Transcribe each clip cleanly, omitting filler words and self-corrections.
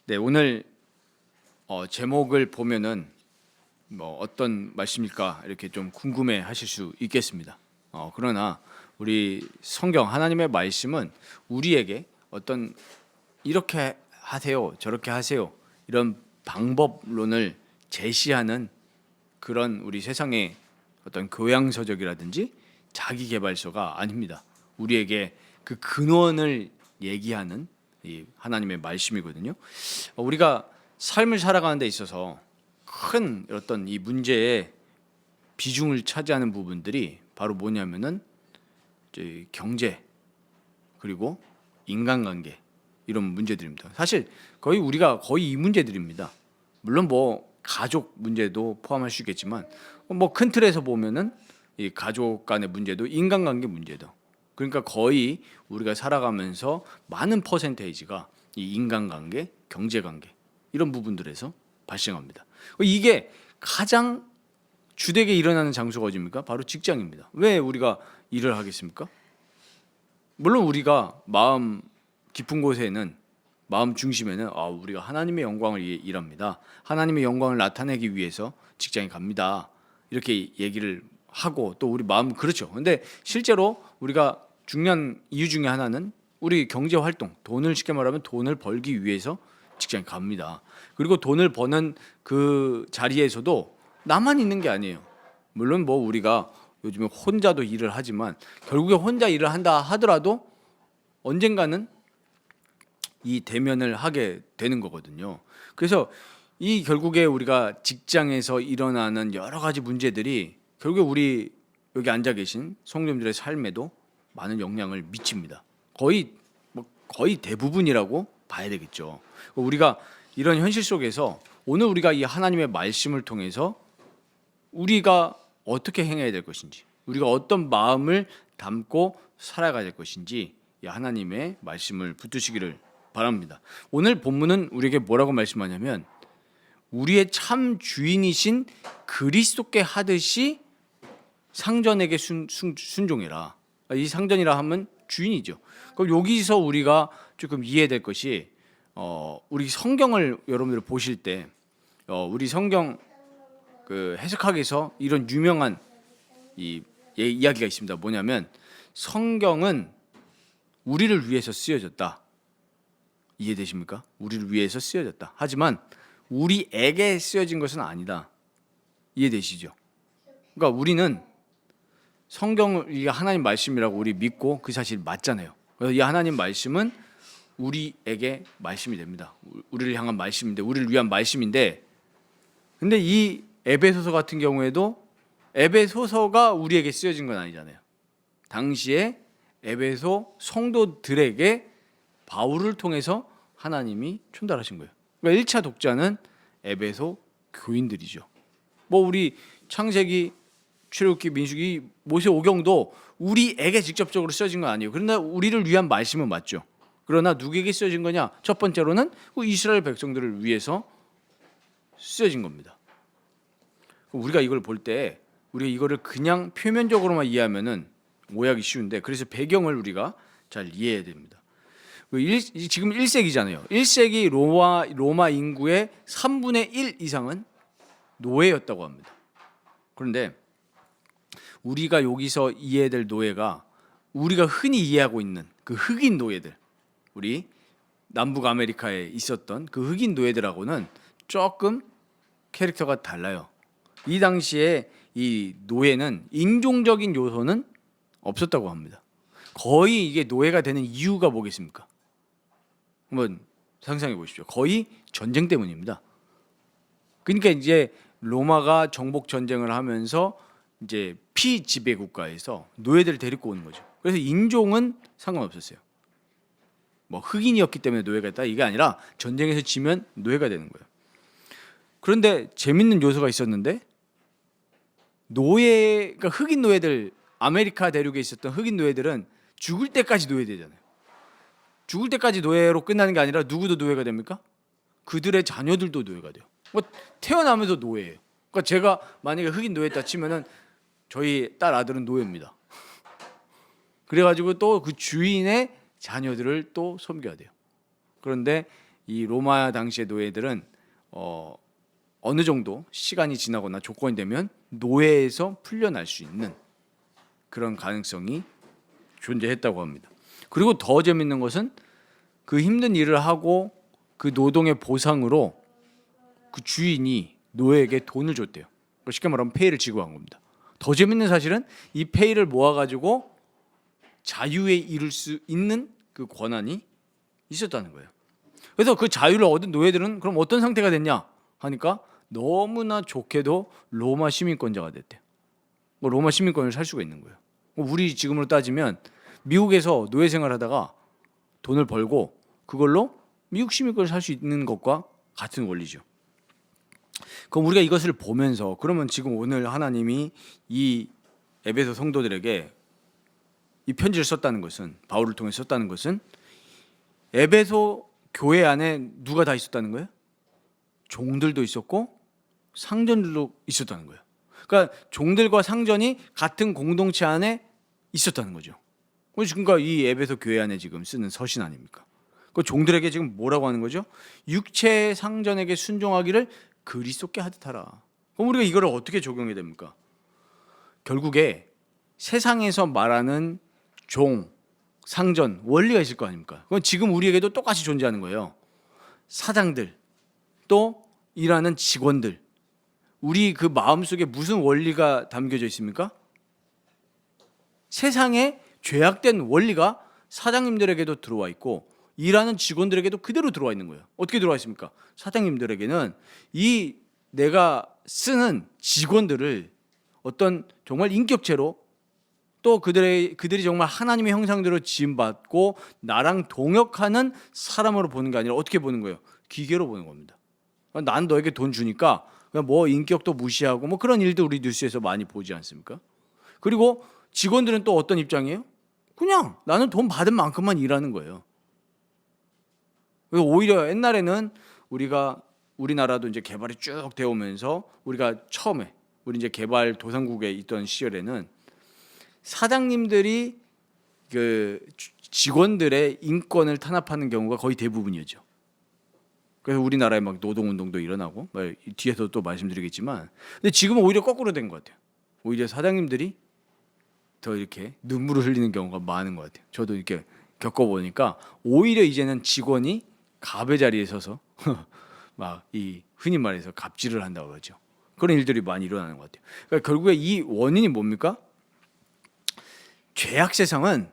네, 오늘 제목을 보면은 뭐 어떤 말씀일까 이렇게 좀 궁금해하실 수 있겠습니다. 그러나 우리 성경 하나님의 말씀은 우리에게 어떤 이렇게 하세요, 저렇게 하세요 이런 방법론을 제시하는 그런 우리 세상의 어떤 교양서적이라든지 자기계발서가 아닙니다. 우리에게 그 근원을 얘기하는 이 하나님의 말씀이거든요. 우리가 삶을 살아가는 데 있어서 큰 어떤 이 문제의 비중을 차지하는 부분들이 바로 뭐냐면은 이제 경제 그리고 인간관계 이런 문제들입니다. 사실 우리가 거의 이 문제들입니다. 물론 뭐 가족 문제도 포함할 수 있겠지만 뭐 큰 틀에서 보면은 이 가족 간의 문제도 인간관계 문제도 그러니까 거의 우리가 살아가면서 많은 퍼센테이지가 이 인간관계, 경제관계 이런 부분들에서 발생합니다. 이게 가장 주되게 일어나는 장소가 어디입니까? 바로 직장입니다. 왜 우리가 일을 하겠습니까? 물론 우리가 마음 깊은 곳에는 마음 중심에는 우리가 하나님의 영광을 위해 일합니다. 하나님의 영광을 나타내기 위해서 직장에 갑니다. 이렇게 얘기를 하고 또 우리 마음 그렇죠. 근데 실제로 우리가 중요한 이유 중에 하나는 우리 경제 활동, 돈을 쉽게 말하면 돈을 벌기 위해서 직장에 갑니다. 그리고 돈을 버는 그 자리에서도 나만 있는 게 아니에요. 물론 뭐 우리가 요즘에 혼자도 일을 하지만 결국에 혼자 일을 한다 하더라도 언젠가는 이 대면을 하게 되는 거거든요. 그래서 이 결국에 우리가 직장에서 일어나는 여러 가지 문제들이 결국에 우리 여기 앉아 계신 성도님들의 삶에도 많은 영향을 미칩니다. 거의 대부분이라고 봐야 되겠죠. 우리가 이런 현실 속에서 오늘 우리가 이 하나님의 말씀을 통해서 우리가 어떻게 행해야 될 것인지, 우리가 어떤 마음을 담고 살아가야 될 것인지 이 하나님의 말씀을 붙드시기를 바랍니다. 오늘 본문은 우리에게 뭐라고 말씀하냐면 우리의 참 주인이신 그리스도께 하듯이 상전에게 순종해라. 이 상전이라 하면 주인이죠. 그럼 여기서 우리가 조금 이해될 것이 우리 성경을 여러분들 보실 때 우리 성경 그 해석학에서 이런 유명한 이야기가 있습니다. 뭐냐면 성경은 우리를 위해서 쓰여졌다. 이해되십니까? 우리를 위해서 쓰여졌다. 하지만 우리에게 쓰여진 것은 아니다. 이해되시죠? 그러니까 우리는 성경을 이 하나님 말씀이라고 우리 믿고 그 사실 맞잖아요. 그래서 이 하나님 말씀은 우리에게 말씀이 됩니다. 우리를 향한 말씀인데, 우리를 위한 말씀인데, 근데 이 에베소서 같은 경우에도 에베소서가 우리에게 쓰여진 건 아니잖아요. 당시에 에베소 성도들에게 바울을 통해서 하나님이 전달하신 거예요. 그러니까 1차 독자는 에베소 교인들이죠. 뭐 우리 창세기, 출애굽기, 민수기, 모세오경도 우리에게 직접적으로 쓰여진 건 아니에요. 그러나 우리를 위한 말씀은 맞죠. 그러나 누구에게 쓰여진 거냐? 첫 번째로는 이스라엘 백성들을 위해서 쓰여진 겁니다. 우리가 이걸 볼 때 우리가 이거를 그냥 표면적으로만 이해하면은 오해하기 쉬운데 그래서 배경을 우리가 잘 이해해야 됩니다. 지금 1세기잖아요. 1세기 로마 인구의 3분의 1 이상은 노예였다고 합니다. 그런데 우리가 여기서 이해될 노예가 우리가 흔히 이해하고 있는 그 흑인 노예들, 우리 남북 아메리카에 있었던 그 흑인 노예들하고는 조금 캐릭터가 달라요. 이 당시에 이 노예는 인종적인 요소는 없었다고 합니다. 거의 이게 노예가 되는 이유가 뭐겠습니까? 한번 상상해 보십시오. 거의 전쟁 때문입니다. 그러니까 이제 로마가 정복 전쟁을 하면서 이제 피지배 국가에서 노예들을 데리고 오는 거죠. 그래서 인종은 상관없었어요. 뭐 흑인이었기 때문에 노예가 됐다 이게 아니라 전쟁에서 지면 노예가 되는 거예요. 그런데 재밌는 요소가 있었는데 그러니까 흑인 노예들, 아메리카 대륙에 있었던 흑인 노예들은 죽을 때까지 노예되잖아요. 죽을 때까지 노예로 끝나는 게 아니라 누구도 노예가 됩니까? 그들의 자녀들도 노예가 돼요. 뭐 태어나면서 노예예요. 그러니까 제가 만약에 흑인 노예다 치면은 저희 딸 아들은 노예입니다. 그래가지고 또 그 주인의 자녀들을 또 섬겨야 돼요. 그런데 이 로마 당시의 노예들은 어느 정도 시간이 지나거나 조건이 되면 노예에서 풀려날 수 있는 그런 가능성이 존재했다고 합니다. 그리고 더 재밌는 것은 그 힘든 일을 하고 그 노동의 보상으로 그 주인이 노예에게 돈을 줬대요. 쉽게 말하면 페이를 지급한 겁니다. 더 재밌는 사실은 이 페이를 모아가지고 자유에 이를 수 있는 그 권한이 있었다는 거예요. 그래서 그 자유를 얻은 노예들은 그럼 어떤 상태가 됐냐 하니까 너무나 좋게도 로마 시민권자가 됐대요. 로마 시민권을 살 수가 있는 거예요. 우리 지금으로 따지면 미국에서 노예 생활하다가 돈을 벌고 그걸로 미국 시민권을 살 수 있는 것과 같은 원리죠. 그럼 우리가 이것을 보면서 그러면 지금 오늘 하나님이 이 에베소 성도들에게 이 편지를 썼다는 것은, 바울을 통해 썼다는 것은 에베소 교회 안에 누가 다 있었다는 거예요? 종들도 있었고 상전들도 있었다는 거예요. 그러니까 종들과 상전이 같은 공동체 안에 있었다는 거죠. 그러니까 이 에베소 교회 안에 지금 쓰는 서신 아닙니까? 그 종들에게 지금 뭐라고 하는 거죠? 육체의 상전에게 순종하기를 그리스도께 하듯 하라. 그럼 우리가 이거를 어떻게 적용해야 됩니까? 결국에 세상에서 말하는 종, 상전, 원리가 있을 거 아닙니까? 그건 지금 우리에게도 똑같이 존재하는 거예요. 사장들, 또 일하는 직원들, 우리 그 마음속에 무슨 원리가 담겨져 있습니까? 세상에 죄악된 원리가 사장님들에게도 들어와 있고 일하는 직원들에게도 그대로 들어와 있는 거예요. 어떻게 들어와 있습니까? 사장님들에게는 이 내가 쓰는 직원들을 어떤 정말 인격체로 또 그들이 정말 하나님의 형상대로 지음받고 나랑 동역하는 사람으로 보는 게 아니라 어떻게 보는 거예요? 기계로 보는 겁니다. 난 너에게 돈 주니까 뭐 인격도 무시하고 뭐 그런 일도 우리 뉴스에서 많이 보지 않습니까? 그리고 직원들은 또 어떤 입장이에요? 그냥 나는 돈 받은 만큼만 일하는 거예요. 오히려 옛날에는 우리나라도 이제 개발이 쭉 되어 오면서 우리가 처음에 우리 이제 개발 도상국에 있던 시절에는 사장님들이 그 직원들의 인권을 탄압하는 경우가 거의 대부분이었죠. 그래서 우리나라에 막 노동운동도 일어나고 뒤에서 또 말씀드리겠지만, 근데 지금은 오히려 거꾸로 된 것 같아요. 오히려 사장님들이 더 이렇게 눈물을 흘리는 경우가 많은 것 같아요. 저도 이렇게 겪어보니까 오히려 이제는 직원이 갑의 자리에 서서 막 이 흔히 말해서 갑질을 한다고 그러죠. 그런 일들이 많이 일어나는 것 같아요. 그러니까 결국에 이 원인이 뭡니까? 죄악 세상은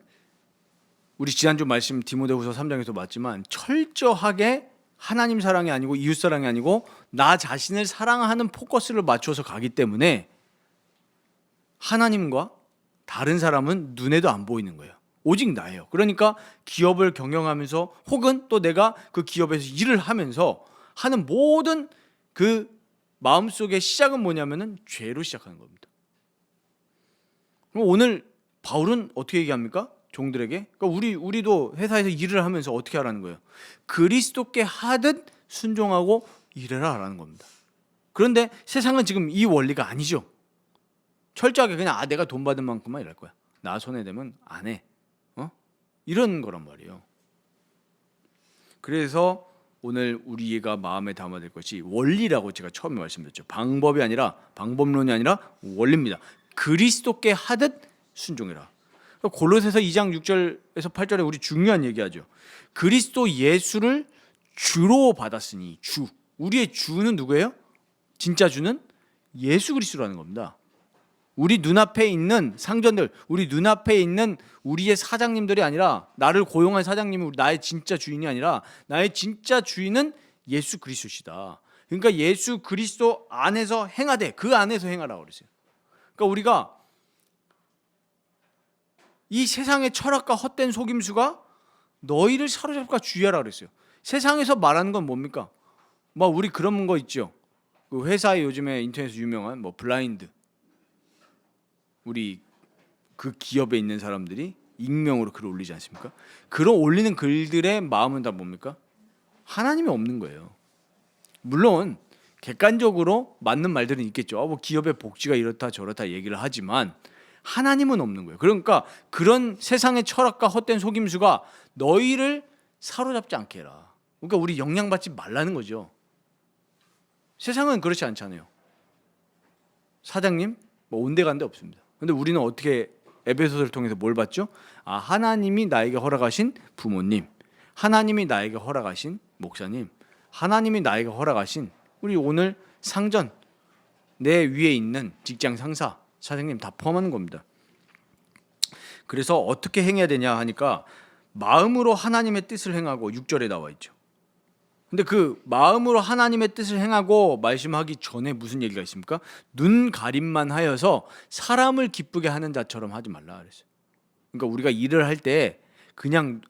우리 지난주 말씀 디모데후서 3장에서 봤지만 철저하게 하나님 사랑이 아니고 이웃 사랑이 아니고 나 자신을 사랑하는 포커스를 맞춰서 가기 때문에 하나님과 다른 사람은 눈에도 안 보이는 거예요. 오직 나예요. 그러니까 기업을 경영하면서 혹은 또 내가 그 기업에서 일을 하면서 하는 모든 그 마음속의 시작은 뭐냐면은 죄로 시작하는 겁니다. 그럼 오늘 바울은 어떻게 얘기합니까? 종들에게. 그러니까 우리도 회사에서 일을 하면서 어떻게 하라는 거예요? 그리스도께 하듯 순종하고 일해라 하라는 겁니다. 그런데 세상은 지금 이 원리가 아니죠. 철저하게 그냥 내가 돈 받은 만큼만 일할 거야. 나 손해되면 안 해. 이런 거란 말이에요. 그래서 오늘 우리가 마음에 담아야 될 것이 원리라고 제가 처음에 말씀드렸죠. 방법론이 아니라 원리입니다. 그리스도께 하듯 순종해라. 골로새서 2장 6절에서 8절에 우리 중요한 얘기하죠. 그리스도 예수를 주로 받았으니 주. 우리의 주는 누구예요? 진짜 주는 예수 그리스도라는 겁니다. 우리 눈앞에 있는 상전들, 우리 눈앞에 있는 우리의 사장님들이 아니라 나를 고용한 사장님이 나의 진짜 주인이 아니라 나의 진짜 주인은 예수 그리스도시다. 그러니까 예수 그리스도 안에서 행하되 그 안에서 행하라고 그랬어요. 그러니까 우리가 이 세상의 철학과 헛된 속임수가 너희를 사로잡을까 주의하라 그랬어요. 세상에서 말하는 건 뭡니까? 우리 그런 거 있죠. 그 회사에 요즘에 인터넷에서 유명한 블라인드. 우리 그 기업에 있는 사람들이 익명으로 글을 올리지 않습니까? 글을 올리는 글들의 마음은 다 뭡니까? 하나님이 없는 거예요. 물론 객관적으로 맞는 말들은 있겠죠. 기업의 복지가 이렇다 저렇다 얘기를 하지만 하나님은 없는 거예요. 그러니까 그런 세상의 철학과 헛된 속임수가 너희를 사로잡지 않게 해라. 그러니까 우리 영향받지 말라는 거죠. 세상은 그렇지 않잖아요. 사장님 뭐 온데간데 없습니다. 근데 우리는 어떻게 에베소서를 통해서 뭘 봤죠? 하나님이 나에게 허락하신 부모님, 하나님이 나에게 허락하신 목사님, 하나님이 나에게 허락하신 우리 오늘 상전, 내 위에 있는 직장 상사, 사장님 다 포함하는 겁니다. 그래서 어떻게 행해야 되냐 하니까 마음으로 하나님의 뜻을 행하고 6절에 나와 있죠. 근데 그 마음으로 하나님의 뜻을 행하고 말씀하기 전에 무슨 얘기가 있습니까? 눈 가림만 하여서 사람을 기쁘게 하는 자처럼 하지 말라 그랬어요. 그러니까 우리가 일을 할 때 그냥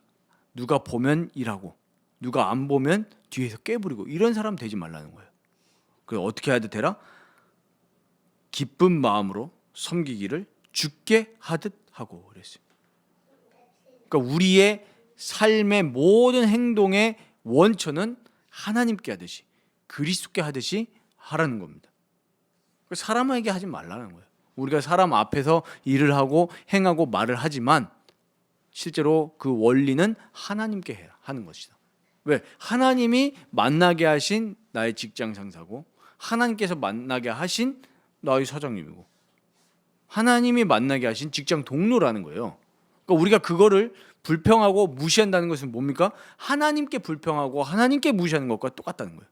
누가 보면 일하고 누가 안 보면 뒤에서 깨부리고 이런 사람 되지 말라는 거예요. 그래서 어떻게 해야 되라? 기쁜 마음으로 섬기기를 주께 하듯 하고 그랬어요. 그러니까 우리의 삶의 모든 행동의 원천은 하나님께 하듯이 그리스도께 하듯이 하라는 겁니다. 사람에게 하지 말라는 거예요. 우리가 사람 앞에서 일을 하고 행하고 말을 하지만 실제로 그 원리는 하나님께 하는 것이다. 왜? 하나님이 만나게 하신 나의 직장 상사고 하나님께서 만나게 하신 나의 사장님이고 하나님이 만나게 하신 직장 동료라는 거예요. 그러니까 우리가 그거를 불평하고 무시한다는 것은 뭡니까? 하나님께 불평하고 하나님께 무시하는 것과 똑같다는 거예요.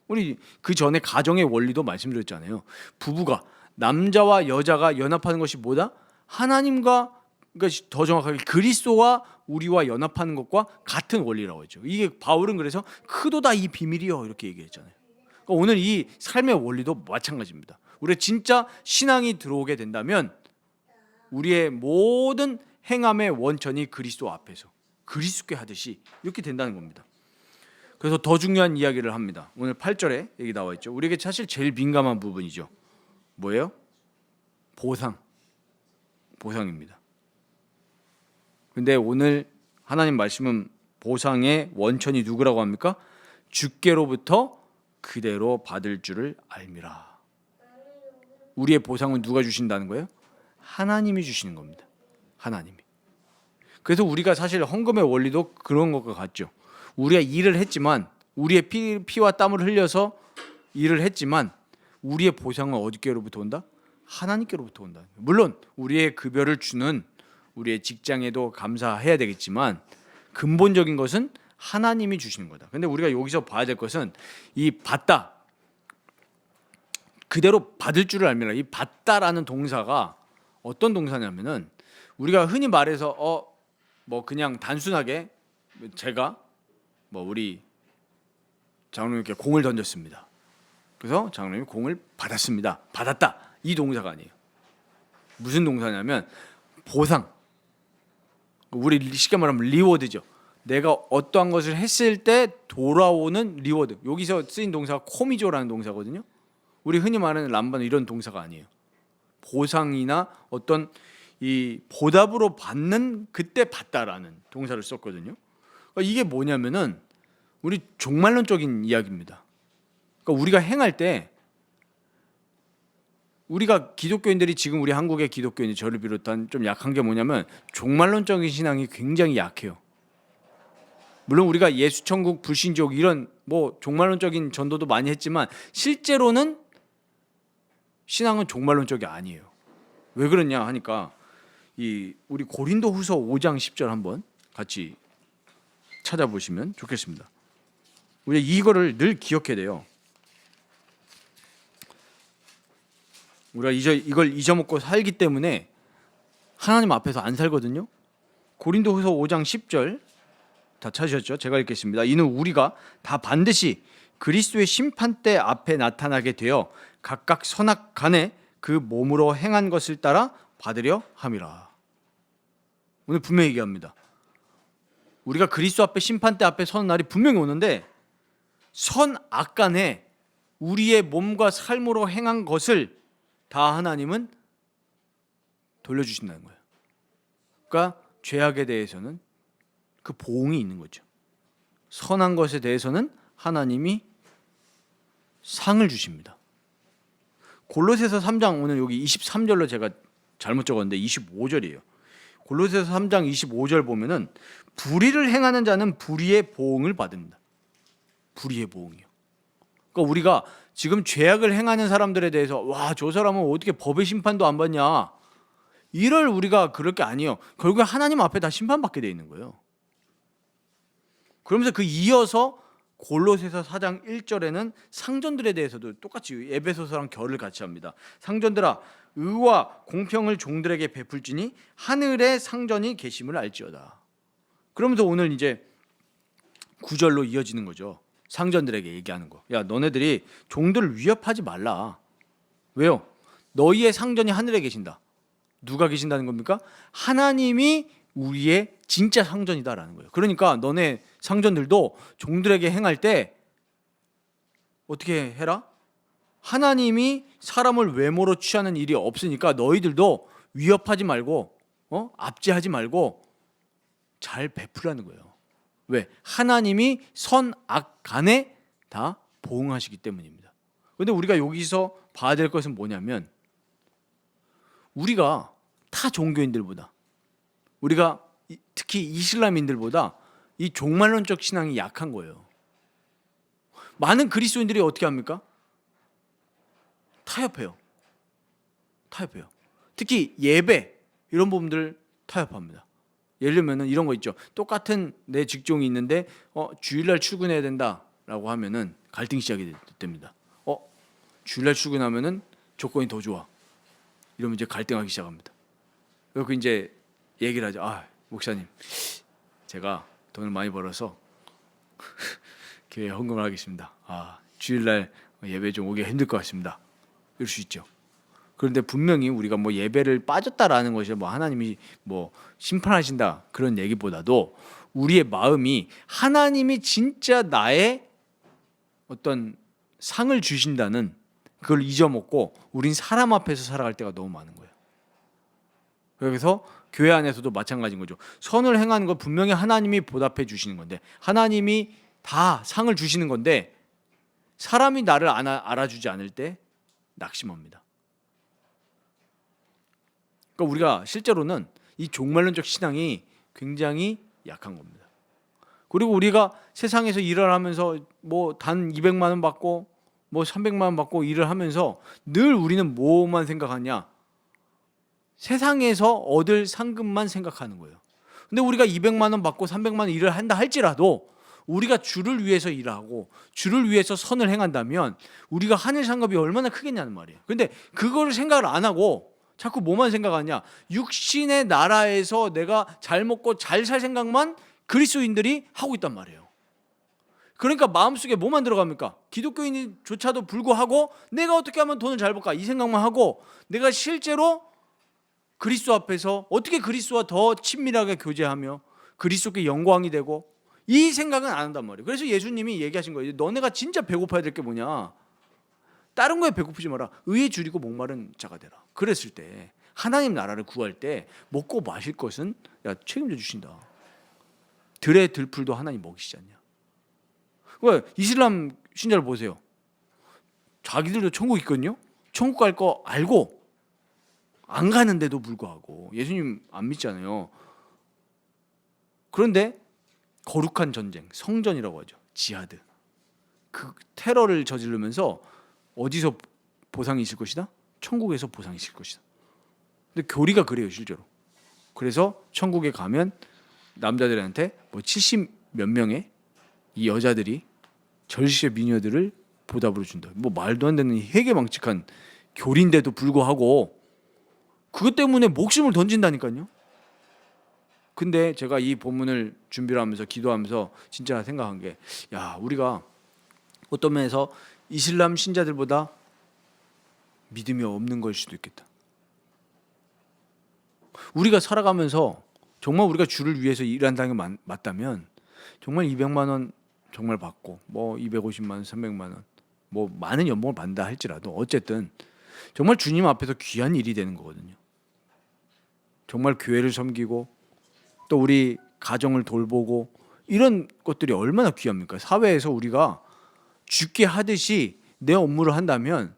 우리 그 전에 가정의 원리도 말씀드렸잖아요. 부부가 남자와 여자가 연합하는 것이 뭐다? 하나님과, 그러니까 더 정확하게 그리스도와 우리와 연합하는 것과 같은 원리라고 했죠. 이게 바울은 그래서 크도다 이 비밀이요 이렇게 얘기했잖아요. 그러니까 오늘 이 삶의 원리도 마찬가지입니다. 우리가 진짜 신앙이 들어오게 된다면 우리의 모든 행함의 원천이 그리스도 앞에서 그리스도께 하듯이 이렇게 된다는 겁니다. 그래서 더 중요한 이야기를 합니다. 오늘 8절에 여기 나와 있죠. 우리에게 사실 제일 민감한 부분이죠. 뭐예요? 보상입니다. 근데 오늘 하나님 말씀은 보상의 원천이 누구라고 합니까? 주께로부터 그대로 받을 줄을 알미라. 우리의 보상은 누가 주신다는 거예요? 하나님이 주시는 겁니다. 하나님이. 그래서 우리가 사실 헌금의 원리도 그런 것과 같죠. 우리가 일을 했지만 우리의 피와 땀을 흘려서 일을 했지만 우리의 보상은 어디께로부터 온다? 하나님께로부터 온다. 물론 우리의 급여를 주는 우리의 직장에도 감사해야 되겠지만 근본적인 것은 하나님이 주시는 거다. 근데 우리가 여기서 봐야 될 것은 이 받다, 그대로 받을 줄을 알미라. 이 받다라는 동사가 어떤 동사냐면은 우리가 흔히 말해서 뭐 그냥 단순하게 제가 뭐 우리 장로님께 공을 던졌습니다. 그래서 장로님이 공을 받았습니다. 받았다. 이 동사가 아니에요. 무슨 동사냐면 보상. 우리 쉽게 말하면 리워드죠. 내가 어떠한 것을 했을 때 돌아오는 리워드. 여기서 쓰인 동사가 코미조라는 동사거든요. 우리 흔히 말하는 람바는 이런 동사가 아니에요. 보상이나 어떤 이 보답으로 받는 그때 받다라는 동사를 썼거든요. 그러니까 이게 뭐냐면은 우리 종말론적인 이야기입니다. 그러니까 우리가 행할 때 우리가 기독교인들이 지금 우리 한국의 기독교인이 저를 비롯한 좀 약한 게 뭐냐면 종말론적인 신앙이 굉장히 약해요. 물론 우리가 예수천국 불신족 이런 뭐 종말론적인 전도도 많이 했지만 실제로는 신앙은 종말론적이 아니에요. 왜 그러냐 하니까 우리 고린도후서 5장 10절 한번 같이 찾아보시면 좋겠습니다. 우리 이거를 늘 기억해야 돼요. 우리가 이걸 잊어먹고 살기 때문에 하나님 앞에서 안 살거든요. 고린도후서 5장 10절 다 찾으셨죠? 제가 읽겠습니다. 이는 우리가 다 반드시 그리스도의 심판대 앞에 나타나게 되어 각각 선악간에 그 몸으로 행한 것을 따라 받으려 함이라. 오늘 분명히 얘기합니다. 우리가 그리스도 앞에 심판대 앞에 서는 날이 분명히 오는데 선악간에 우리의 몸과 삶으로 행한 것을 다 하나님은 돌려주신다는 거예요. 그러니까 죄악에 대해서는 그 보응이 있는 거죠. 선한 것에 대해서는 하나님이 상을 주십니다. 골로새서 3장 오늘 여기 23절로 제가 잘못 적었는데 25절이에요. 골로새서 3장 25절 보면은 불의를 행하는 자는 불의의 보응을 받는다. 불의의 보응이요. 그러니까 우리가 지금 죄악을 행하는 사람들에 대해서 와, 저 사람은 어떻게 법의 심판도 안 받냐, 이럴 우리가 그럴 게 아니에요. 결국에 하나님 앞에 다 심판받게 돼 있는 거예요. 그러면서 그 이어서 골로새서 4장 1절에는 상전들에 대해서도 똑같이 에베소서랑 결을 같이 합니다. 상전들아, 의와 공평을 종들에게 베풀지니 하늘에 상전이 계심을 알지어다. 그러면서 오늘 이제 9절로 이어지는 거죠. 상전들에게 얘기하는 거. 야, 너네들이 종들을 위협하지 말라. 왜요? 너희의 상전이 하늘에 계신다. 누가 계신다는 겁니까? 하나님이 우리의 진짜 상전이다라는 거예요. 그러니까 너네 상전들도 종들에게 행할 때 어떻게 해라? 하나님이 사람을 외모로 취하는 일이 없으니까 너희들도 위협하지 말고 압제하지 말고 잘 베풀라는 거예요. 왜? 하나님이 선악 간에 다 보응하시기 때문입니다. 그런데 우리가 여기서 봐야 될 것은 뭐냐면, 우리가 타 종교인들보다, 우리가 특히 이슬람인들보다 이 종말론적 신앙이 약한 거예요. 많은 그리스도인들이 어떻게 합니까? 타협해요. 특히 예배 이런 부분들 타협합니다. 예를 들면 이런 거 있죠. 똑같은 내 직종이 있는데 주일날 출근해야 된다라고 하면은 갈등이 시작이 됩니다. 주일날 출근하면은 조건이 더 좋아. 이러면 이제 갈등하기 시작합니다. 그리고 이제 얘기를 하죠. 목사님, 제가 돈을 많이 벌어서 교회에 헌금을 하겠습니다. 주일날 예배 좀 오기가 힘들 것 같습니다. 이럴 수 있죠. 그런데 분명히 우리가 뭐 예배를 빠졌다라는 것이 뭐 하나님이 뭐 심판하신다 그런 얘기보다도 우리의 마음이 하나님이 진짜 나의 어떤 상을 주신다는 그걸 잊어먹고 우린 사람 앞에서 살아갈 때가 너무 많은 거예요. 그래서 교회 안에서도 마찬가지인 거죠. 선을 행하는 건 분명히 하나님이 보답해 주시는 건데, 하나님이 다 상을 주시는 건데, 사람이 나를 알아주지 않을 때 낙심합니다. 그러니까 우리가 실제로는 이 종말론적 신앙이 굉장히 약한 겁니다. 그리고 우리가 세상에서 일을 하면서 뭐 단 200만 원 받고 뭐 300만 원 받고 일을 하면서 늘 우리는 뭐만 생각하냐? 세상에서 얻을 상급만 생각하는 거예요. 근데 우리가 200만 원 받고 300만 원 일을 한다 할지라도 우리가 주를 위해서 일하고 주를 위해서 선을 행한다면 우리가 하늘 상급이 얼마나 크겠냐는 말이에요. 근데 그거를 생각을 안 하고 자꾸 뭐만 생각하냐? 육신의 나라에서 내가 잘 먹고 잘 살 생각만 그리스도인들이 하고 있단 말이에요. 그러니까 마음속에 뭐만 들어갑니까? 기독교인조차도 불구하고 내가 어떻게 하면 돈을 잘 벌까? 이 생각만 하고, 내가 실제로 그리스도 앞에서 어떻게 그리스도와 더 친밀하게 교제하며 그리스도께 영광이 되고, 이 생각은 안 한단 말이에요. 그래서 예수님이 얘기하신 거예요. 너네가 진짜 배고파야 될 게 뭐냐? 다른 거에 배고프지 마라. 의에 줄이고 목마른 자가 되라. 그랬을 때 하나님 나라를 구할 때 먹고 마실 것은 책임져 주신다. 들의 들풀도 하나님 먹이시지 않냐? 왜? 이슬람 신자를 보세요. 자기들도 천국 있거든요. 천국 갈 거 알고 안 가는데도 불구하고 예수님 안 믿잖아요. 그런데 거룩한 전쟁, 성전이라고 하죠. 지하드. 그 테러를 저지르면서 어디서 보상이 있을 것이다? 천국에서 보상이 있을 것이다. 근데 교리가 그래요, 실제로. 그래서 천국에 가면 남자들한테 뭐 70 몇 명의 이 여자들이 절시의 미녀들을 보답으로 준다. 뭐 말도 안 되는 회개망측한 교리인데도 불구하고 그것 때문에 목숨을 던진다니까요. 근데 제가 이 본문을 준비를 하면서 기도하면서 진짜 생각한 게, 우리가 어떤 면에서 이슬람 신자들보다 믿음이 없는 걸 수도 있겠다. 우리가 살아가면서 정말 우리가 주를 위해서 일한다는 게 맞다면 정말 200만 원 정말 받고 뭐 250만 원, 300만 원 뭐 많은 연봉을 받는다 할지라도 어쨌든 정말 주님 앞에서 귀한 일이 되는 거거든요. 정말 교회를 섬기고 또 우리 가정을 돌보고 이런 것들이 얼마나 귀합니까? 사회에서 우리가 죽게 하듯이 내 업무를 한다면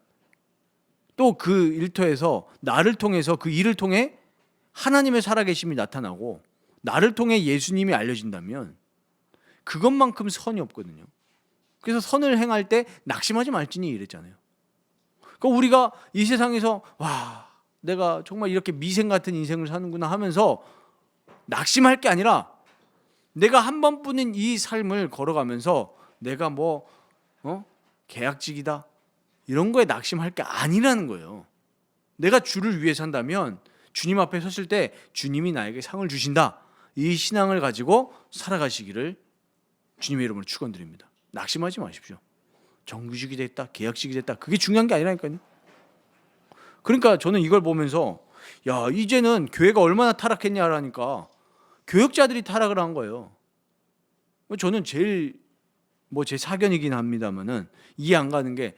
또 그 일터에서 나를 통해서 그 일을 통해 하나님의 살아계심이 나타나고 나를 통해 예수님이 알려진다면 그것만큼 선이 없거든요. 그래서 선을 행할 때 낙심하지 말지니 이랬잖아요. 그러니까 우리가 이 세상에서 와, 내가 정말 이렇게 미생 같은 인생을 사는구나 하면서 낙심할 게 아니라 내가 한 번뿐인 이 삶을 걸어가면서 내가 뭐 계약직이다 이런 거에 낙심할 게 아니라는 거예요. 내가 주를 위해 산다면 주님 앞에 섰을 때 주님이 나에게 상을 주신다. 이 신앙을 가지고 살아가시기를 주님의 이름으로 축원드립니다. 낙심하지 마십시오. 정규직이 됐다, 계약직이 됐다, 그게 중요한 게 아니라니까요. 그러니까 저는 이걸 보면서 야, 이제는 교회가 얼마나 타락했냐라니까 교역자들이 타락을 한 거예요. 저는 제일 제 사견이긴 합니다만은 이해 안 가는 게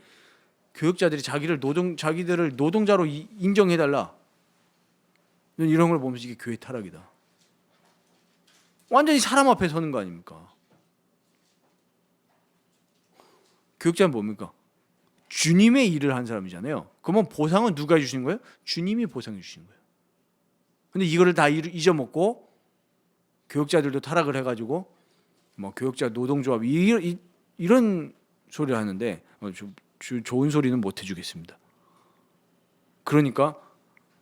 교역자들이 자기들을 노동자로 인정해달라. 이런 걸 보면서 이게 교회 타락이다. 완전히 사람 앞에 서는 거 아닙니까? 교역자는 뭡니까? 주님의 일을 한 사람이잖아요. 그러면 보상은 누가 주시는 거예요? 주님이 보상해 주시는 거예요. 근데 이거를 다 잊어먹고 교역자들도 타락을 해가지고 뭐 교역자 노동조합 이런 소리를 하는데 좋은 소리는 못 해주겠습니다. 그러니까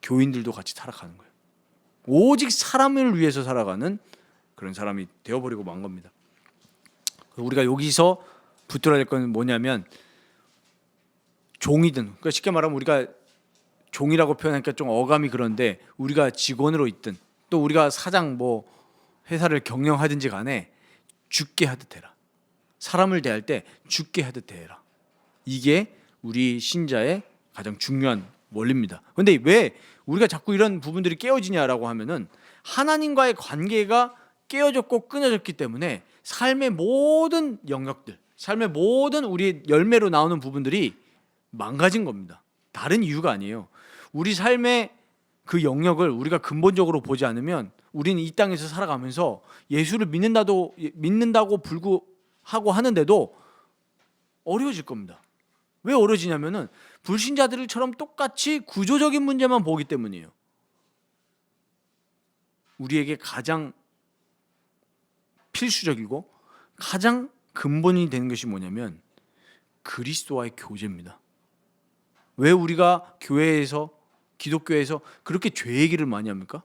교인들도 같이 타락하는 거예요. 오직 사람을 위해서 살아가는 그런 사람이 되어버리고 만 겁니다. 우리가 여기서 붙들어야 될 건 뭐냐면 종이든, 그러니까 쉽게 말하면 우리가 종이라고 표현하니까 좀 어감이 그런데 우리가 직원으로 있든 또 우리가 사장 회사를 경영하든지 간에 죽게 하듯 해라. 사람을 대할 때 죽게 하듯 해라. 이게 우리 신자의 가장 중요한 원리입니다. 그런데 왜 우리가 자꾸 이런 부분들이 깨어지냐라고 하면은 하나님과의 관계가 깨어졌고 끊어졌기 때문에 삶의 모든 영역들, 삶의 모든 우리 열매로 나오는 부분들이 망가진 겁니다. 다른 이유가 아니에요. 우리 삶의 그 영역을 우리가 근본적으로 보지 않으면 우리는 이 땅에서 살아가면서 예수를 믿는다고 불구하고 하는데도 어려워질 겁니다. 왜 어려지냐면은 불신자들처럼 똑같이 구조적인 문제만 보기 때문이에요. 우리에게 가장 필수적이고 가장 근본이 되는 것이 뭐냐면 그리스도와의 교제입니다. 왜 우리가 교회에서 기독교에서 그렇게 죄 얘기를 많이 합니까?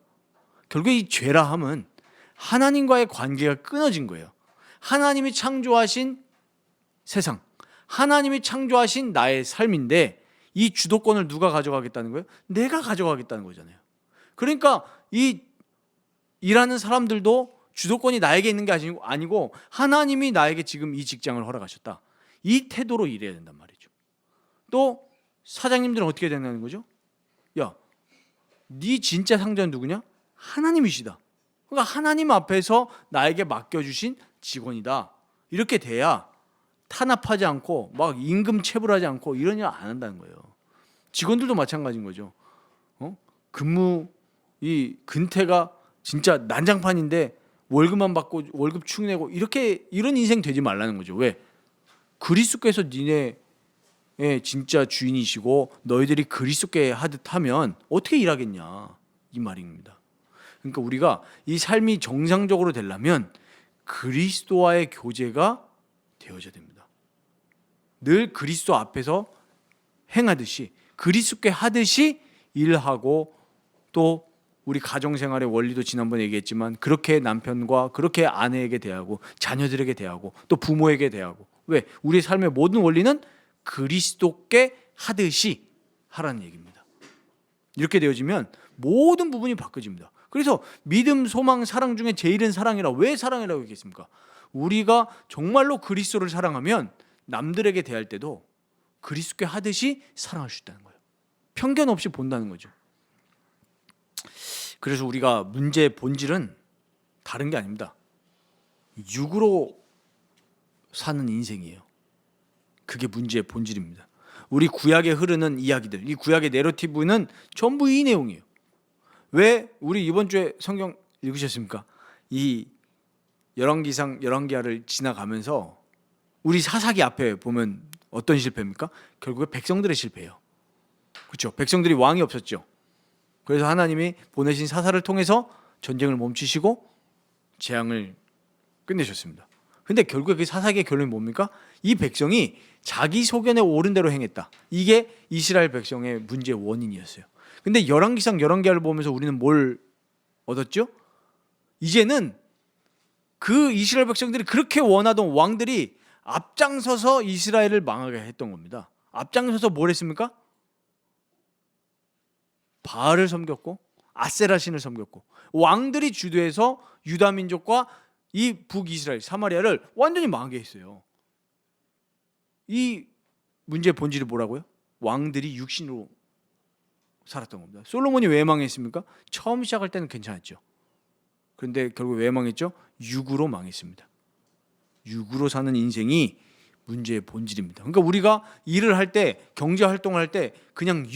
결국 이 죄라 함은 하나님과의 관계가 끊어진 거예요. 하나님이 창조하신 세상, 하나님이 창조하신 나의 삶인데 이 주도권을 누가 가져가겠다는 거예요? 내가 가져가겠다는 거잖아요. 그러니까 이 일하는 사람들도 주도권이 나에게 있는 게 아니고 하나님이 나에게 지금 이 직장을 허락하셨다. 이 태도로 일해야 된단 말이죠. 또 사장님들은 어떻게 된다는 거죠? 야, 네 진짜 상전은 누구냐? 하나님이시다. 그러니까 하나님 앞에서 나에게 맡겨주신 직원이다. 이렇게 돼야 탄압하지 않고 막 임금 체불하지 않고 이런 일 안 한다는 거예요. 직원들도 마찬가지인 거죠. 근무 이 근태가 진짜 난장판인데 월급만 받고 월급 축 내고 이런 인생 되지 말라는 거죠. 왜? 그리스도께서 니네 진짜 주인이시고 너희들이 그리스도께 하듯 하면 어떻게 일하겠냐 이 말입니다. 그러니까 우리가 이 삶이 정상적으로 되려면 그리스도와의 교제가 되어져야 됩니다. 늘 그리스도 앞에서 행하듯이 그리스도께 하듯이 일하고 또 우리 가정생활의 원리도 지난번에 얘기했지만 그렇게 남편과 그렇게 아내에게 대하고 자녀들에게 대하고 또 부모에게 대하고 왜? 우리의 삶의 모든 원리는 그리스도께 하듯이 하라는 얘기입니다. 이렇게 되어지면 모든 부분이 바뀌어집니다. 그래서 믿음, 소망, 사랑 중에 제일은 사랑이라. 왜 사랑이라고 했겠습니까? 우리가 정말로 그리스도를 사랑하면 남들에게 대할 때도 그리스도께 하듯이 사랑할 수 있다는 거예요. 편견 없이 본다는 거죠. 그래서 우리가 문제의 본질은 다른 게 아닙니다. 육으로 사는 인생이에요. 그게 문제의 본질입니다. 우리 구약에 흐르는 이야기들, 이 구약의 내러티브는 전부 이 내용이에요. 왜 우리 이번 주에 성경 읽으셨습니까? 이 열왕기상 열왕기하를 지나가면서 우리 사사기 앞에 보면 어떤 실패입니까? 결국에 백성들의 실패예요. 그렇죠. 백성들이 왕이 없었죠. 그래서 하나님이 보내신 사사를 통해서 전쟁을 멈추시고 재앙을 끝내셨습니다. 근데 결국에 그 사사기의 결론이 뭡니까? 이 백성이 자기 소견에 옳은 대로 행했다. 이게 이스라엘 백성의 문제의 원인이었어요. 근데 열왕기상 열왕기하를 보면서 우리는 뭘 얻었죠? 이제는 그 이스라엘 백성들이 그렇게 원하던 왕들이 앞장서서 이스라엘을 망하게 했던 겁니다. 앞장서서 뭘 했습니까? 바알을 섬겼고 아세라 신을 섬겼고 왕들이 주도해서 유다 민족과 이 북이스라엘 사마리아를 완전히 망하게 했어요. 이 문제의 본질이 뭐라고요? 왕들이 육신으로 살았던 겁니다. 솔로몬이 왜 망했습니까? 처음 시작할 때는 괜찮았죠. 그런데 결국 왜 망했죠? 육으로 망했습니다. 육으로 사는 인생이 문제의 본질입니다. 그러니까 우리가 일을 할 때, 경제 활동을 할 때 그냥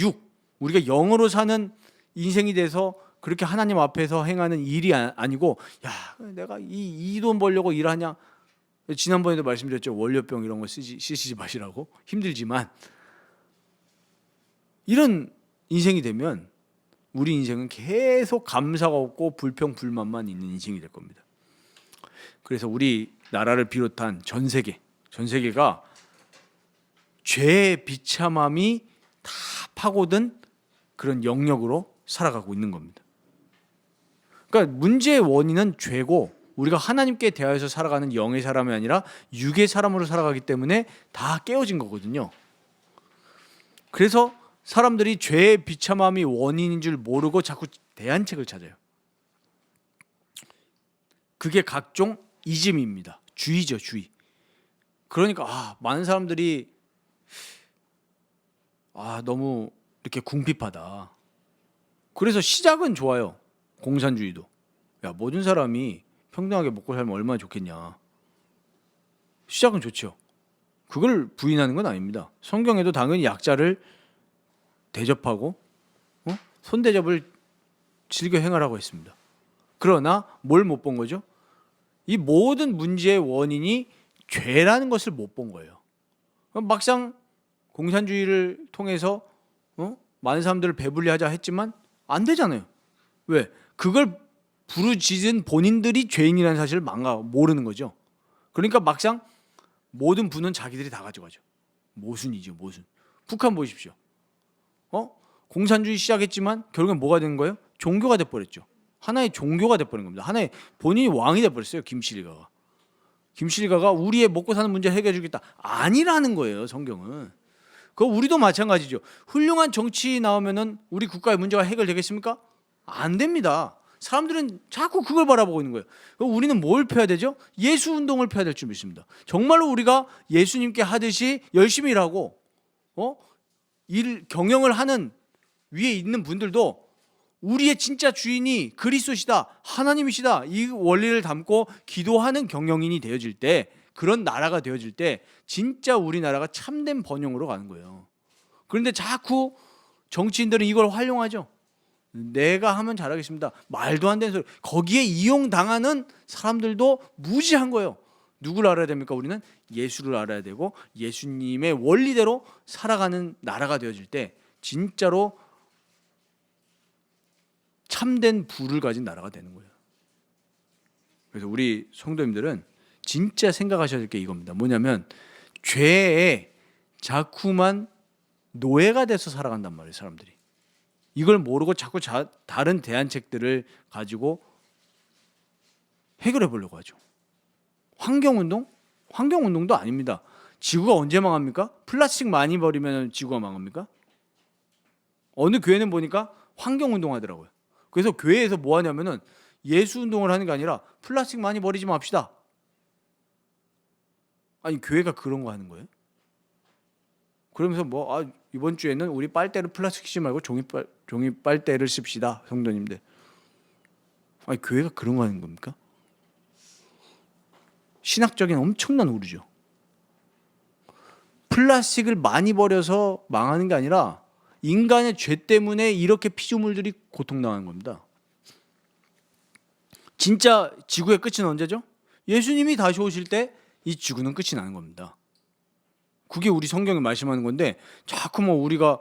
우리가 영으로 사는 인생이 돼서 그렇게 하나님 앞에서 행하는 일이 아니고, 야, 내가 이 돈 벌려고 일하냐? 지난번에도 말씀드렸죠. 월요병 이런 거 쓰시지 마시라고. 힘들지만 이런 인생이 되면 우리 인생은 계속 감사가 없고 불평 불만만 있는 인생이 될 겁니다. 그래서 우리 나라를 비롯한 전 세계가 죄의 비참함이 다 파고든 그런 영역으로 살아가고 있는 겁니다. 그러니까 문제의 원인은 죄고, 우리가 하나님께 대하여서 살아가는 영의 사람이 아니라 육의 사람으로 살아가기 때문에 다 깨어진 거거든요. 그래서 사람들이 죄의 비참함이 원인인 줄 모르고 자꾸 대안책을 찾아요. 그게 각종 이즘입니다. 주의죠, 주의. 그러니까 많은 사람들이 너무 이렇게 궁핍하다. 그래서 시작은 좋아요. 공산주의도. 야, 모든 사람이 평등하게 먹고 살면 얼마나 좋겠냐. 시작은 좋죠. 그걸 부인하는 건 아닙니다. 성경에도 당연히 약자를 대접하고 손대접을 즐겨 행하라고 했습니다. 그러나 뭘 못 본 거죠? 이 모든 문제의 원인이 죄라는 것을 못 본 거예요. 막상 공산주의를 통해서 많은 사람들을 배불리하자 했지만 안 되잖아요. 왜? 그걸 부르짖은 본인들이 죄인이라는 사실을 모르는 거죠. 그러니까 막상 모든 부는 자기들이 다 가져가죠. 모순이죠, 모순. 북한 보십시오. 공산주의 시작했지만 결국엔 뭐가 된 거예요? 종교가 돼버렸죠. 하나의 종교가 돼버린 겁니다. 하나의 본인이 왕이 돼버렸어요. 김실리가가 우리의 먹고 사는 문제 해결해 주겠다. 아니라는 거예요, 성경은. 우리도 마찬가지죠. 훌륭한 정치 나오면은 우리 국가의 문제가 해결되겠습니까? 안 됩니다. 사람들은 자꾸 그걸 바라보고 있는 거예요. 우리는 뭘 펴야 되죠? 예수 운동을 펴야 될 줄 믿습니다. 정말로 우리가 예수님께 하듯이 열심히 일하고 경영을 하는 위에 있는 분들도 우리의 진짜 주인이 그리스도시다, 하나님이시다, 이 원리를 담고 기도하는 경영인이 되어질 때, 그런 나라가 되어질 때 진짜 우리나라가 참된 번영으로 가는 거예요. 그런데 자꾸 정치인들은 이걸 활용하죠. 내가 하면 잘하겠습니다. 말도 안 되는 소리. 거기에 이용당하는 사람들도 무지한 거예요. 누구를 알아야 됩니까? 우리는 예수를 알아야 되고 예수님의 원리대로 살아가는 나라가 되어질 때 진짜로 참된 부를 가진 나라가 되는 거예요. 그래서 우리 성도님들은 진짜 생각하셔야 될 게 이겁니다. 뭐냐면 죄에 자꾸만 노예가 돼서 살아간단 말이에요, 사람들이. 이걸 모르고 자꾸 다른 대안책들을 가지고 해결해 보려고 하죠. 환경운동? 환경운동도 아닙니다. 지구가 언제 망합니까? 플라스틱 많이 버리면 지구가 망합니까? 어느 교회는 보니까 환경운동 하더라고요. 그래서 교회에서 뭐 하냐면은 예수운동을 하는 게 아니라 플라스틱 많이 버리지 맙시다. 아니, 교회가 그런 거 하는 거예요? 그러면서 이번 주에는 우리 빨대를 플라스틱 쓰지 말고 종이 빨대를 씁시다, 성도님들. 아니, 교회가 그런 거 하는 겁니까? 신학적인 엄청난 오류죠. 플라스틱을 많이 버려서 망하는 게 아니라 인간의 죄 때문에 이렇게 피조물들이 고통당하는 겁니다. 진짜 지구의 끝은 언제죠? 예수님이 다시 오실 때 이 지구는 끝이 나는 겁니다. 그게 우리 성경이 말씀하는 건데 자꾸 우리가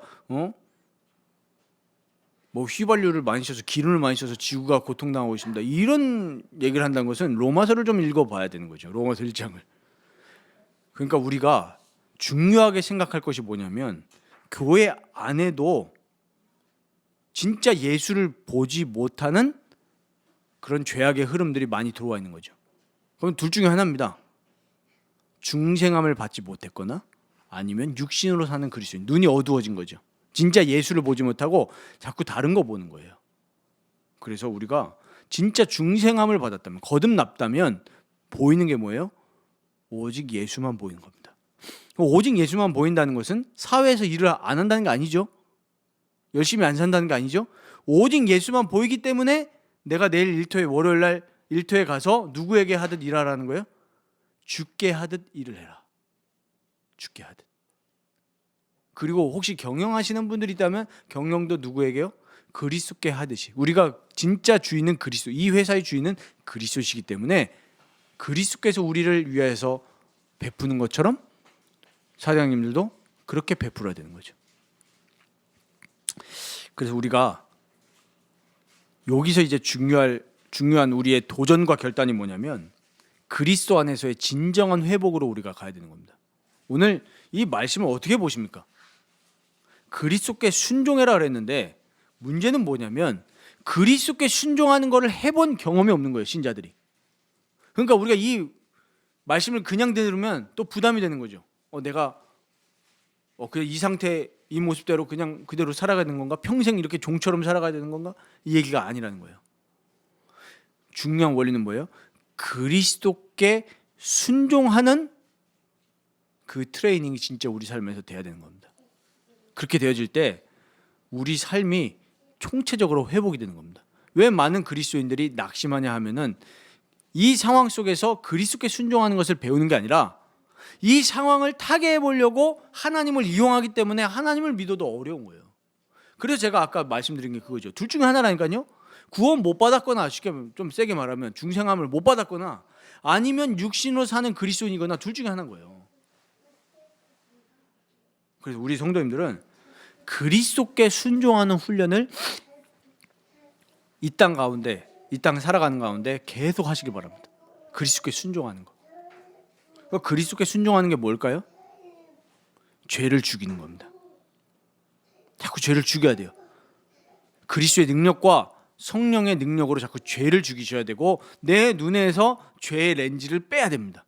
뭐 휘발유를 많이 써서 기름을 많이 써서 지구가 고통당하고 있습니다. 이런 얘기를 한다는 것은 로마서를 좀 읽어봐야 되는 거죠. 로마서 1장을. 그러니까 우리가 중요하게 생각할 것이 뭐냐면 교회 안에도 진짜 예수를 보지 못하는 그런 죄악의 흐름들이 많이 들어와 있는 거죠. 그럼 둘 중에 하나입니다. 중생함을 받지 못했거나 아니면 육신으로 사는 그리스도인, 눈이 어두워진 거죠. 진짜 예수를 보지 못하고 자꾸 다른 거 보는 거예요. 그래서 우리가 진짜 중생함을 받았다면, 거듭났다면 보이는 게 뭐예요? 오직 예수만 보이는 겁니다. 오직 예수만 보인다는 것은 사회에서 일을 안 한다는 게 아니죠. 열심히 안 산다는 게 아니죠. 오직 예수만 보이기 때문에 내가 내일 일터에, 월요일 날 일터에 가서 누구에게 하듯 일하라는 거예요? 죽게 하듯 일을 해라. 죽게 하듯. 그리고 혹시 경영하시는 분들이 있다면 경영도 누구에게요? 그리스도께 하듯이. 우리가 진짜 주인은 그리스도, 이 회사의 주인은 그리스도시기 때문에 그리스도께서 우리를 위해서 베푸는 것처럼 사장님들도 그렇게 베풀어야 되는 거죠. 그래서 우리가 여기서 이제 중요한 우리의 도전과 결단이 뭐냐면 그리스도 안에서의 진정한 회복으로 우리가 가야 되는 겁니다. 오늘 이 말씀을 어떻게 보십니까? 그리스도께 순종해라 그랬는데 문제는 뭐냐면 그리스도께 순종하는 것을 해본 경험이 없는 거예요, 신자들이. 그러니까 우리가 이 말씀을 그냥 들으면 또 부담이 되는 거죠. 내가 그냥 이 상태, 이 모습대로 그냥 그대로 살아가야 되는 건가? 평생 이렇게 종처럼 살아가야 되는 건가? 이 얘기가 아니라는 거예요. 중요한 원리는 뭐예요? 그리스도께 순종하는 그 트레이닝이 진짜 우리 삶에서 돼야 되는 겁니다. 그렇게 되어질 때 우리 삶이 총체적으로 회복이 되는 겁니다. 왜 많은 그리스도인들이 낙심하냐 하면은 이 상황 속에서 그리스도께 순종하는 것을 배우는 게 아니라 이 상황을 타게 해보려고 하나님을 이용하기 때문에 하나님을 믿어도 어려운 거예요. 그래서 제가 아까 말씀드린 게 그거죠. 둘 중에 하나라니까요. 구원 못 받았거나, 쉽게 좀 세게 말하면 중생함을 못 받았거나 아니면 육신으로 사는 그리스도인이거나 둘 중에 하나인 거예요. 그래서 우리 성도님들은 그리스도께 순종하는 훈련을 이 땅 가운데, 이 땅 살아가는 가운데 계속 하시기 바랍니다. 그리스도께 순종하는 거. 그리스도께 순종하는 게 뭘까요? 죄를 죽이는 겁니다. 자꾸 죄를 죽여야 돼요. 그리스도의 능력과 성령의 능력으로 자꾸 죄를 죽이셔야 되고 내 눈에서 죄의 렌즈를 빼야 됩니다.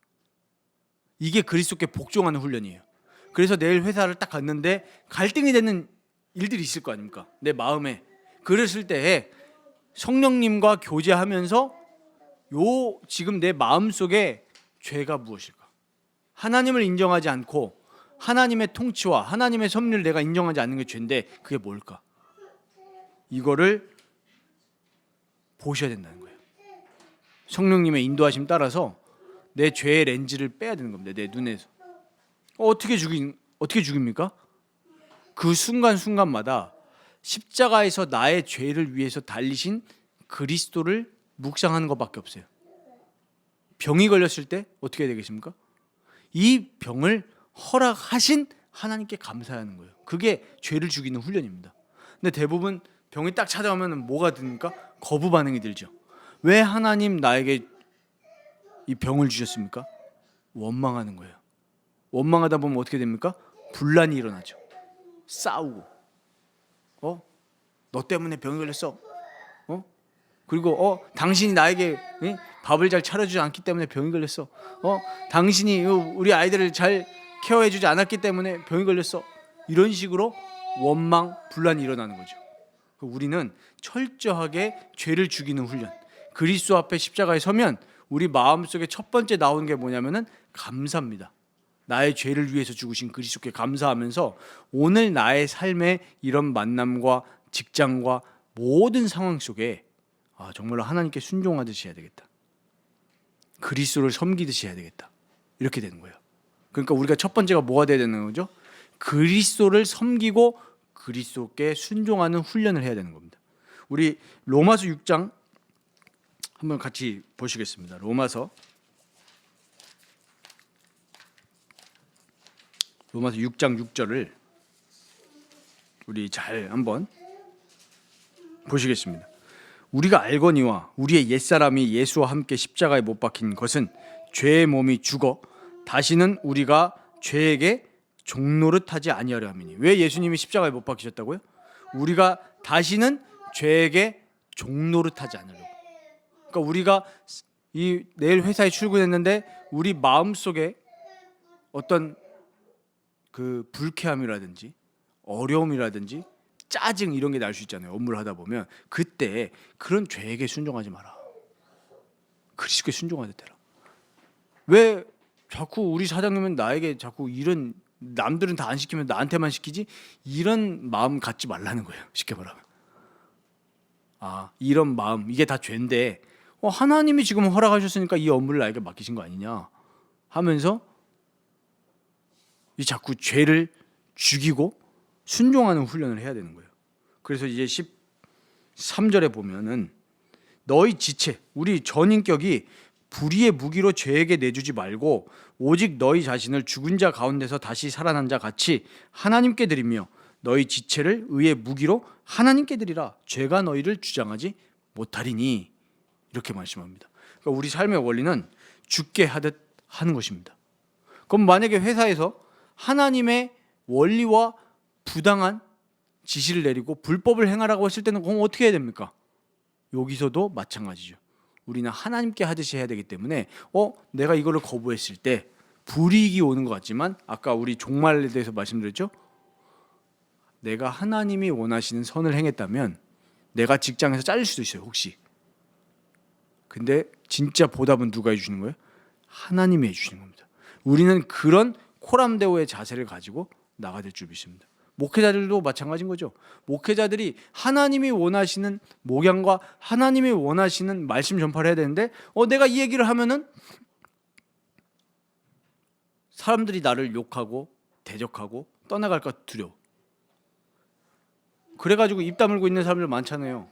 이게 그리스도께 복종하는 훈련이에요. 그래서 내일 회사를 딱 갔는데 갈등이 되는 일들이 있을 거 아닙니까? 내 마음에. 그랬을 때 성령님과 교제하면서 지금 내 마음속에 죄가 무엇일까? 하나님을 인정하지 않고 하나님의 통치와 하나님의 섭리를 내가 인정하지 않는 게 죄인데 그게 뭘까? 이거를 보셔야 된다는 거예요. 성령님의 인도하심 따라서 내 죄의 렌즈를 빼야 되는 겁니다. 내 눈에서. 어떻게 죽입니까? 그 순간순간마다 십자가에서 나의 죄를 위해서 달리신 그리스도를 묵상하는 것밖에 없어요. 병이 걸렸을 때 어떻게 해야 되겠습니까? 이 병을 허락하신 하나님께 감사하는 거예요. 그게 죄를 죽이는 훈련입니다. 근데 대부분 병이 딱 찾아오면 뭐가 듭니까? 거부 반응이 들죠. 왜 하나님 나에게 이 병을 주셨습니까? 원망하는 거예요. 원망하다 보면 어떻게 됩니까? 분란이 일어나죠. 싸우고, 너 때문에 병이 걸렸어. 그리고 당신이 나에게 밥을 잘 차려주지 않기 때문에 병이 걸렸어. 당신이 우리 아이들을 잘 케어해주지 않았기 때문에 병이 걸렸어. 이런 식으로 원망, 분란이 일어나는 거죠. 우리는 철저하게 죄를 죽이는 훈련. 그리스도 앞에 십자가에 서면 우리 마음속에 첫 번째 나오는 게 뭐냐면은 감사입니다. 나의 죄를 위해서 죽으신 그리스도께 감사하면서 오늘 나의 삶의 이런 만남과 직장과 모든 상황 속에 정말로 하나님께 순종하듯이 해야 되겠다. 그리스도를 섬기듯이 해야 되겠다. 이렇게 되는 거예요. 그러니까 우리가 첫 번째가 뭐가 돼야 되는 거죠? 그리스도를 섬기고 그리스도께 순종하는 훈련을 해야 되는 겁니다. 우리 로마서 6장 한번 같이 보시겠습니다. 로마서 6장 6절을 우리 잘 한번 보시겠습니다. 우리가 알거니와 우리의 옛사람이 예수와 함께 십자가에 못 박힌 것은 죄의 몸이 죽어 다시는 우리가 죄에게 종노릇하지 아니하려 함이니. 왜 예수님이 십자가에 못 박히셨다고요? 우리가 다시는 죄에게 종노릇하지 않으려고. 그러니까 우리가 내일 회사에 출근했는데 우리 마음속에 어떤 그 불쾌함이라든지 어려움이라든지 짜증 이런 게 날 수 있잖아요. 업무를 하다 보면 그때 그런 죄에게 순종하지 마라. 그리스도께 순종하듯 되라. 왜 자꾸 우리 사장님은 나에게 자꾸 이런, 남들은 다 안 시키면 나한테만 시키지? 이런 마음 갖지 말라는 거예요. 쉽게 말하면. 이런 마음, 이게 다 죄인데 하나님이 지금 허락하셨으니까 이 업무를 나에게 맡기신 거 아니냐 하면서 이 자꾸 죄를 죽이고 순종하는 훈련을 해야 되는 거예요. 그래서 이제 13절에 보면은 너희 지체, 우리 전인격이 불의의 무기로 죄에게 내주지 말고 오직 너희 자신을 죽은 자 가운데서 다시 살아난 자 같이 하나님께 드리며 너희 지체를 의의 무기로 하나님께 드리라. 죄가 너희를 주장하지 못하리니. 이렇게 말씀합니다. 그러니까 우리 삶의 원리는 죽게 하듯 하는 것입니다. 그럼 만약에 회사에서 하나님의 원리와 부당한 지시를 내리고 불법을 행하라고 했을 때는 그럼 어떻게 해야 됩니까? 여기서도 마찬가지죠. 우리는 하나님께 하듯이 해야 되기 때문에 내가 이거를 거부했을 때 불이익이 오는 것 같지만 아까 우리 종말에 대해서 말씀드렸죠. 내가 하나님이 원하시는 선을 행했다면 내가 직장에서 잘릴 수도 있어요. 혹시. 근데 진짜 보답은 누가 해주시는 거예요? 하나님이 해주시는 겁니다. 우리는 그런 코람데오의 자세를 가지고 나가야 될 줄 믿습니다. 목회자들도 마찬가지인 거죠. 목회자들이 하나님이 원하시는 목양과 하나님이 원하시는 말씀 전파를 해야 되는데 내가 이 얘기를 하면은 사람들이 나를 욕하고 대적하고 떠나갈까 두려워. 그래가지고 입 다물고 있는 사람들 많잖아요.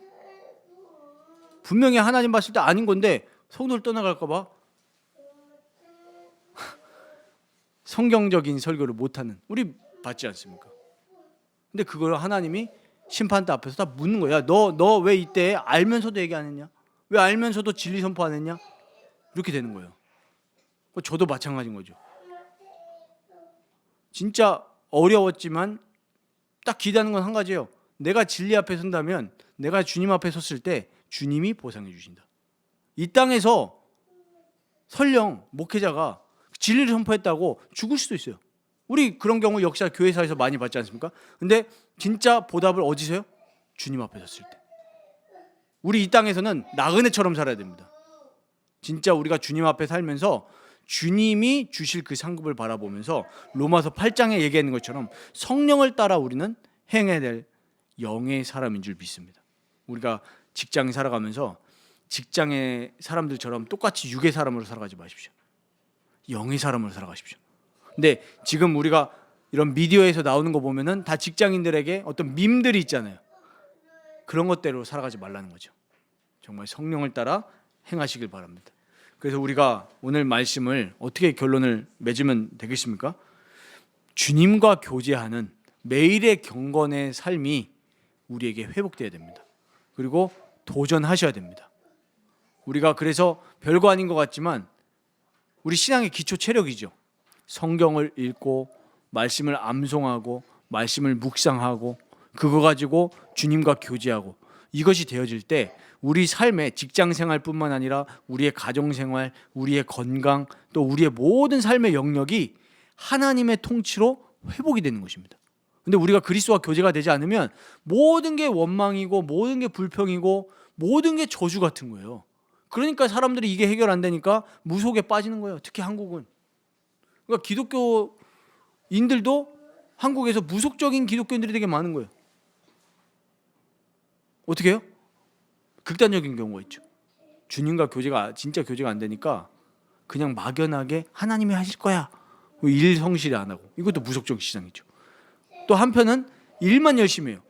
분명히 하나님 봤을 때 아닌 건데 성도를 떠나갈까 봐 성경적인 설교를 못하는, 우리 봤지 않습니까? 근데 그걸 하나님이 심판대 앞에서 다 묻는 거야. 너 왜 이때 알면서도 얘기 안 했냐? 왜 알면서도 진리 선포 안 했냐? 이렇게 되는 거예요. 저도 마찬가지인 거죠. 진짜 어려웠지만 딱 기대하는 건 한 가지예요. 내가 진리 앞에 선다면, 내가 주님 앞에 섰을 때 주님이 보상해 주신다. 이 땅에서 설령 목회자가 진리를 선포했다고 죽을 수도 있어요. 우리 그런 경우 역사 교회사에서 많이 봤지 않습니까? 근데 진짜 보답을 어디서요? 주님 앞에 섰을 때. 우리 이 땅에서는 나그네처럼 살아야 됩니다. 진짜 우리가 주님 앞에 살면서 주님이 주실 그 상급을 바라보면서 로마서 8장에 얘기하는 것처럼 성령을 따라 우리는 행해야 될 영의 사람인 줄 믿습니다. 우리가 직장 살아가면서 직장의 사람들처럼 똑같이 육의 사람으로 살아가지 마십시오. 영의 사람으로 살아가십시오. 근데 지금 우리가 이런 미디어에서 나오는 거 보면은 다 직장인들에게 어떤 밈들이 있잖아요. 그런 것대로 살아가지 말라는 거죠. 정말 성령을 따라 행하시길 바랍니다. 그래서 우리가 오늘 말씀을 어떻게 결론을 맺으면 되겠습니까? 주님과 교제하는 매일의 경건의 삶이 우리에게 회복돼야 됩니다. 그리고 도전하셔야 됩니다. 우리가 그래서 별거 아닌 것 같지만 우리 신앙의 기초 체력이죠. 성경을 읽고 말씀을 암송하고 말씀을 묵상하고 그거 가지고 주님과 교제하고 이것이 되어질 때 우리 삶의 직장 생활뿐만 아니라 우리의 가정 생활, 우리의 건강, 또 우리의 모든 삶의 영역이 하나님의 통치로 회복이 되는 것입니다. 근데 우리가 그리스도와 교제가 되지 않으면 모든 게 원망이고 모든 게 불평이고 모든 게 저주 같은 거예요. 그러니까 사람들이 이게 해결 안 되니까 무속에 빠지는 거예요. 특히 한국은. 그러니까 기독교인들도 한국에서 무속적인 기독교인들이 되게 많은 거예요. 어떻게 해요? 극단적인 경우가 있죠. 주님과 진짜 교제가 안 되니까 그냥 막연하게 하나님이 하실 거야. 일 성실히 안 하고. 이것도 무속적 시장이죠. 또 한편은 일만 열심히 해요.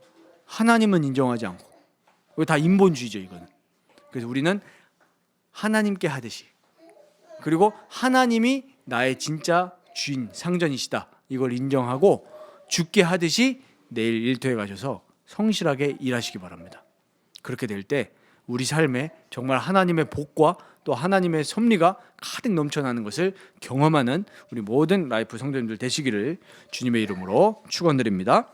하나님은 인정하지 않고. 이거 다 인본주의죠, 이거는. 그래서 우리는 하나님께 하듯이, 그리고 하나님이 나의 진짜 주인, 상전이시다, 이걸 인정하고 죽게 하듯이 내일 일터에 가셔서 성실하게 일하시기 바랍니다. 그렇게 될 때 우리 삶에 정말 하나님의 복과 또 하나님의 섭리가 가득 넘쳐나는 것을 경험하는 우리 모든 라이프 성도님들 되시기를 주님의 이름으로 축원드립니다.